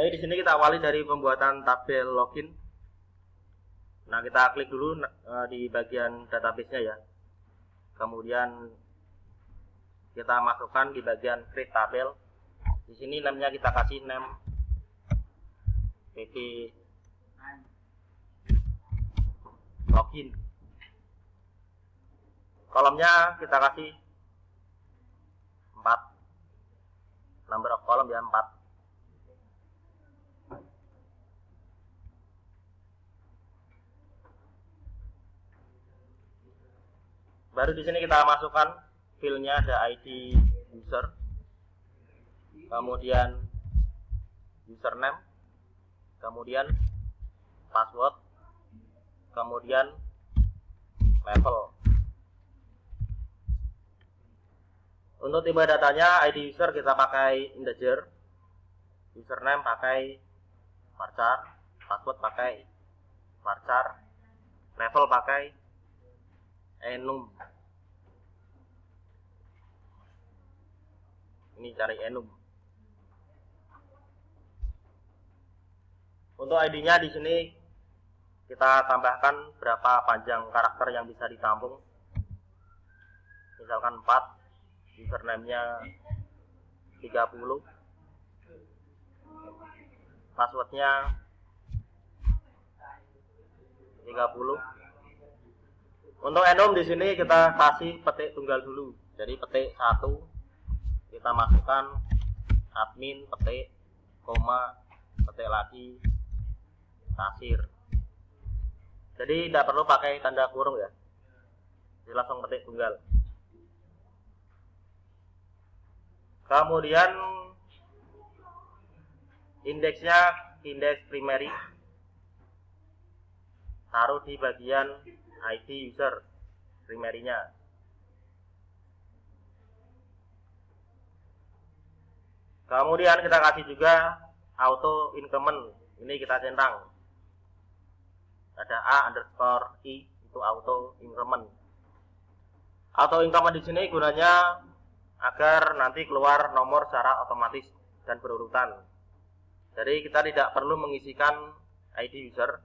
Baik, di sini kita awali dari pembuatan tabel login. Nah, kita klik dulu di bagian database-nya ya. Kemudian kita masukkan di bagian create tabel. Di sini name-nya kita kasih name pp login. Kolomnya kita kasih 4. Number of column ya 4. Baru di sini kita masukkan field-nya, ada ID user, kemudian username, kemudian password, kemudian level. Untuk tipe datanya, ID user kita pakai integer, username pakai varchar, password pakai varchar, level pakai enum. Ini cari enum. Untuk ID-nya di sini kita tambahkan berapa panjang karakter yang bisa ditampung. Misalkan 4, username-nya 30, password-nya 30. Untuk enum di sini kita kasih petik tunggal dulu. Jadi petik 1 kita masukkan admin petik, koma, petik lagi kasir. Jadi tidak perlu pakai tanda kurung ya. Jadi langsung petik tunggal. Kemudian indeksnya indeks primary. Taruh di bagian ID user primary-nya. Kemudian kita kasih juga auto increment. Ini kita centang. Ada A_i itu auto increment. Auto increment di sini gunanya agar nanti keluar nomor secara otomatis dan berurutan. Jadi kita tidak perlu mengisikan ID user.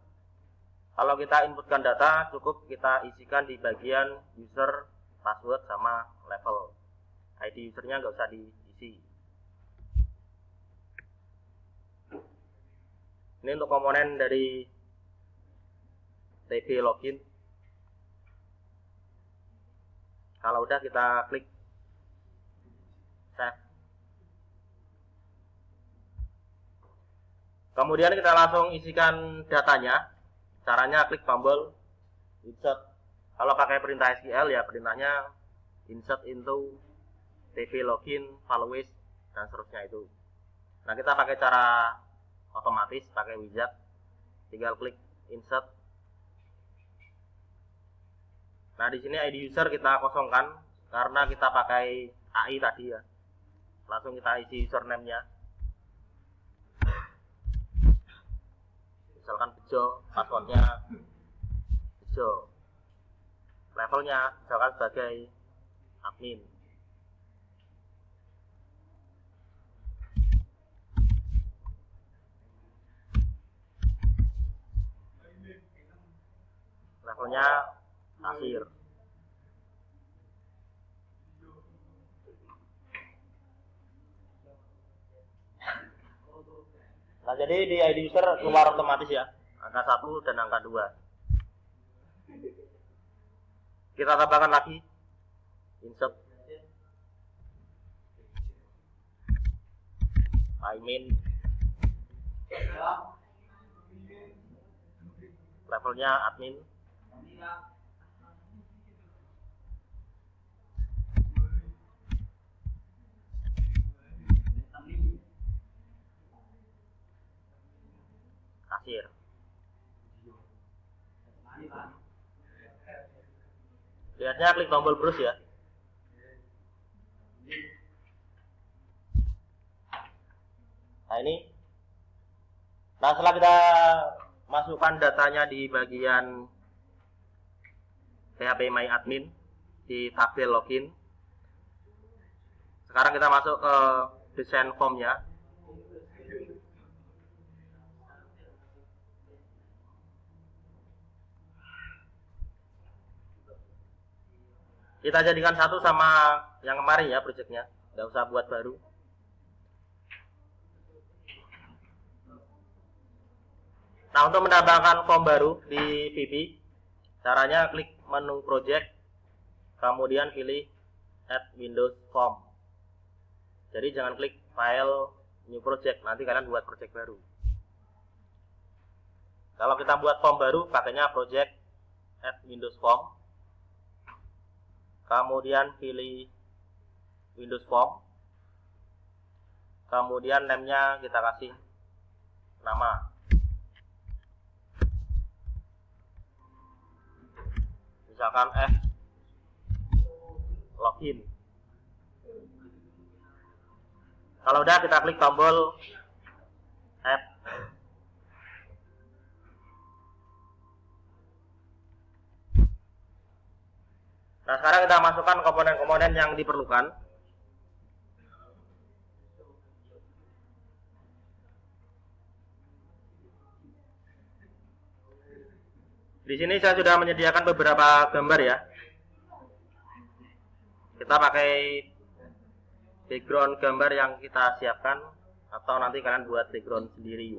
Kalau kita inputkan data, cukup kita isikan di bagian user, password, sama level. ID usernya nggak usah diisi. Ini untuk komponen dari TB login. Kalau udah kita klik save. Kemudian kita langsung isikan datanya. Caranya klik tombol insert. Kalau pakai perintah SQL ya perintahnya insert into TB login, values, dan seterusnya itu. Nah, kita pakai cara otomatis pakai wizard. Tinggal klik insert. Nah, di sini ID user kita kosongkan karena kita pakai AI tadi ya. Langsung kita isi username-nya. Misalkan Bejo, passwordnya Bejo, levelnya misalkan sebagai admin. Levelnya kasir. Nah, jadi di ID user keluar otomatis ya, angka 1 dan angka 2. Kita tambahkan lagi, insert, admin, levelnya admin, kasir. Lihatnya klik tombol browse ya. Nah, ini. Nah, setelah kita masukkan datanya di bagian PHP My Admin di tabel login. Sekarang kita masuk ke desain formnya. Kita jadikan satu sama yang kemarin ya projectnya, nggak usah buat baru. Nah, untuk menambahkan form baru di VB, caranya klik menu project, kemudian pilih add Windows form. Jadi jangan klik file new project, nanti kalian buat project baru. Kalau kita buat form baru, pakainya project add Windows form, kemudian pilih Windows form, kemudian name-nya kita kasih nama, misalkan login. Kalau udah, kita klik tombol add. Nah, sekarang kita masukkan komponen-komponen yang diperlukan. Di sini saya sudah menyediakan beberapa gambar ya. Kita pakai background gambar yang kita siapkan, atau nanti kalian buat background sendiri.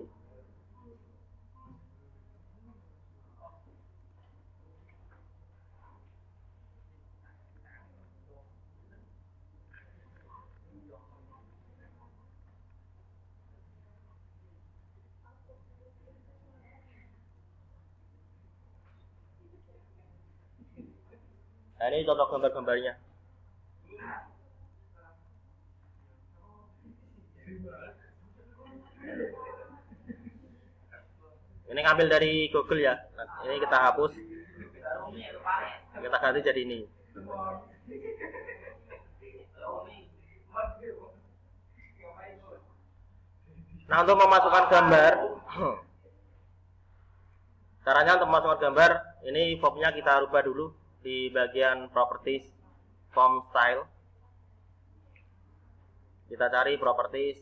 Nah, ini contoh gambar-gambarnya. Ini ngambil dari Google ya. Nah, ini kita hapus, kita ganti jadi ini. Nah, untuk memasukkan gambar, caranya untuk memasukkan gambar, ini formnya kita rubah dulu di bagian properties form style. Kita cari properties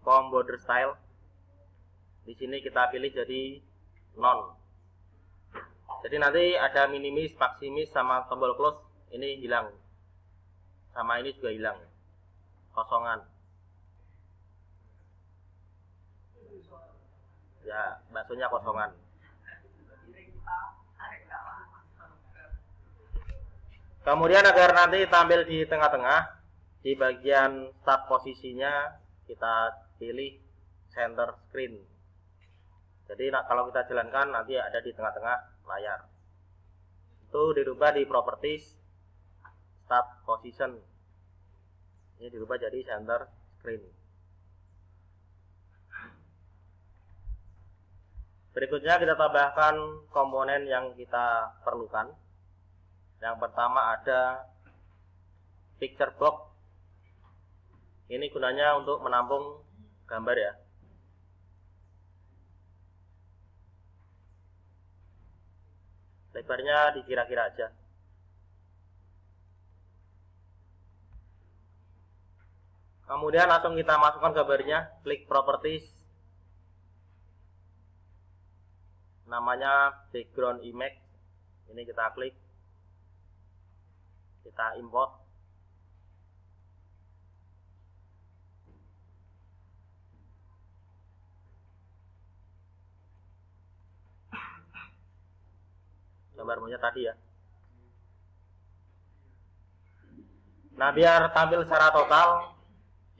form border style. Di sini kita pilih jadi none. Jadi nanti ada minimis, maximis sama tombol close ini hilang. Sama ini juga hilang. Kosongan. Ya, baksonya kosongan. Kemudian agar nanti tampil di tengah-tengah, di bagian start posisinya kita pilih center screen. Jadi kalau kita jalankan nanti ada di tengah-tengah layar. Itu dirubah di properties start position. Ini dirubah jadi center screen. Berikutnya kita tambahkan komponen yang kita perlukan. Yang pertama ada picture box. Ini gunanya untuk menampung gambar ya. Lebarnya dikira-kira aja. Kemudian langsung kita masukkan gambarnya, klik properties. Namanya background image. Ini kita klik. Kita import. Gambar monyet tadi ya. Nah, biar tampil secara total,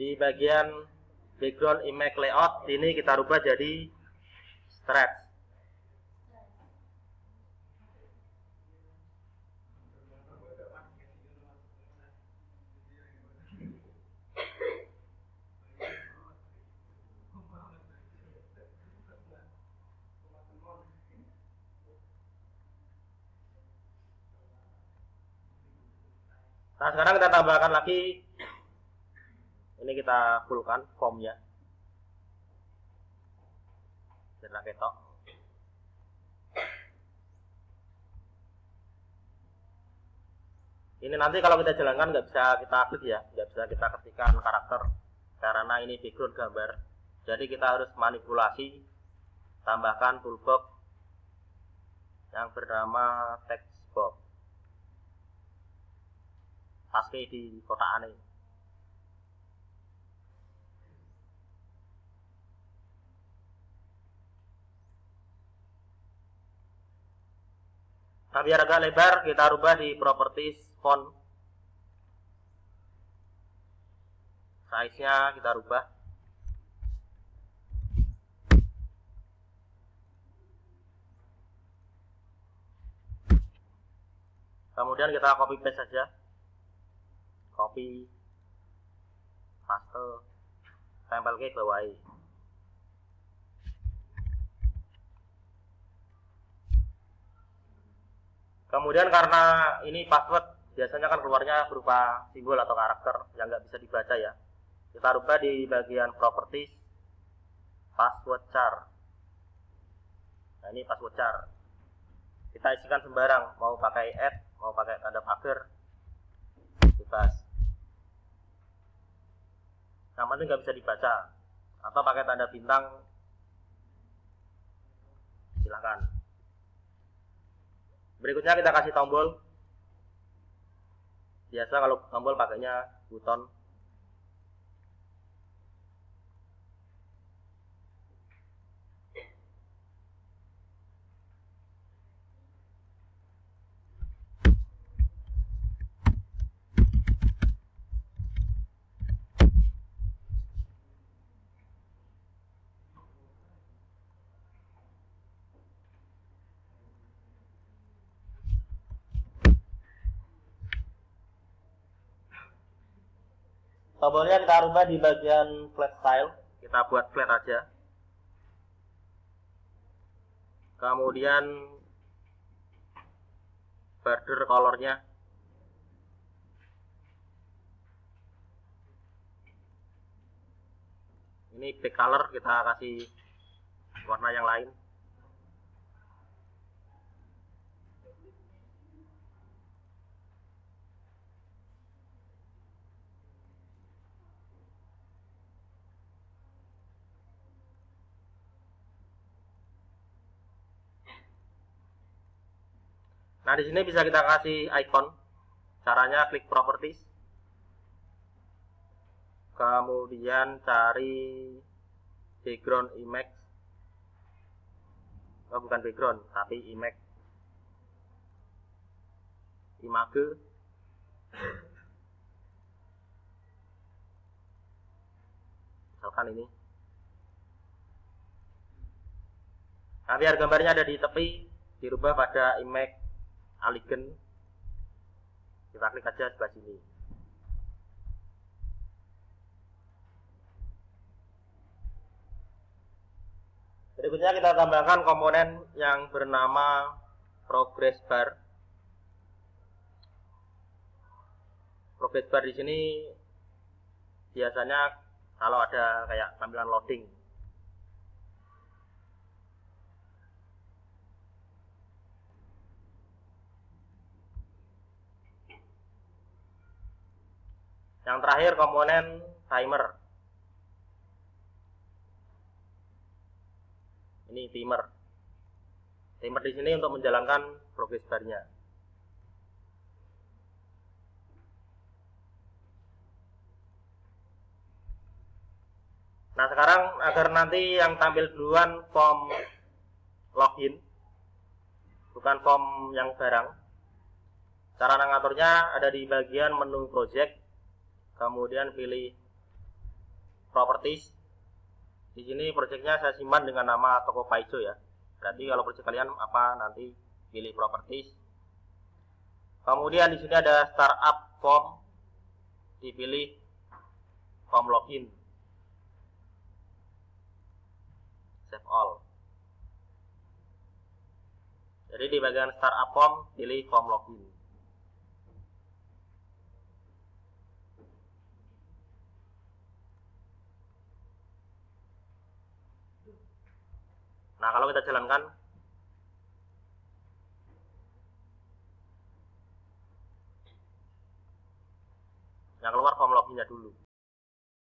di bagian background image layout ini kita rubah jadi stretch. Nah, sekarang kita tambahkan lagi, ini kita fullkan formnya. Kita ketok. Ini nanti kalau kita jalankan nggak bisa kita klik ya, nggak bisa kita ketikkan karakter karena ini background gambar. Jadi kita harus manipulasi, tambahkan toolbox yang bernama text box. paske di kotakane. Nah, biar agak lebar, kita rubah di properties font. Size-nya kita rubah. Kemudian kita copy paste saja. Copy, paste, tempel ke bawah. Kemudian karena ini password, biasanya kan keluarnya berupa simbol atau karakter yang nggak bisa dibaca ya. Kita rubah di bagian properties, password char. Nah, ini password char. Kita isikan sembarang, mau pakai add, mau pakai tanda pagar, bebas. Yang penting nggak bisa dibaca. Atau pakai tanda bintang, silakan. Berikutnya kita kasih tombol. Biasa kalau tombol pakainya buton. Tombolnya kita rubah di bagian flat style. Kita buat flat aja. Kemudian border colornya ini back color, kita kasih warna yang lain. Nah, di sini bisa kita kasih icon. Caranya klik properties. Kemudian cari background image. Oh, bukan background, tapi image. Image. Misalkan ini. Nah, biar gambarnya ada di tepi, dirubah pada image Aligen. Kita klik aja sebelah sini. Berikutnya kita tambahkan komponen yang bernama progress bar. Progress bar di sini biasanya kalau ada kayak tampilan loading. Yang terakhir komponen timer. Ini timer. Timer di sini untuk menjalankan progress bar-nya. Nah, sekarang agar nanti yang tampil duluan form login, bukan form yang barang. Cara ngaturnya ada di bagian menu project. Kemudian pilih properties. Di sini projectnya saya simpan dengan nama toko Paijo ya. Berarti kalau project kalian apa nanti pilih properties. Kemudian di sini ada startup form. Dipilih form login. Save all. Jadi di bagian startup form pilih form login. Nah, kalau kita jalankan, yang keluar form loginnya dulu.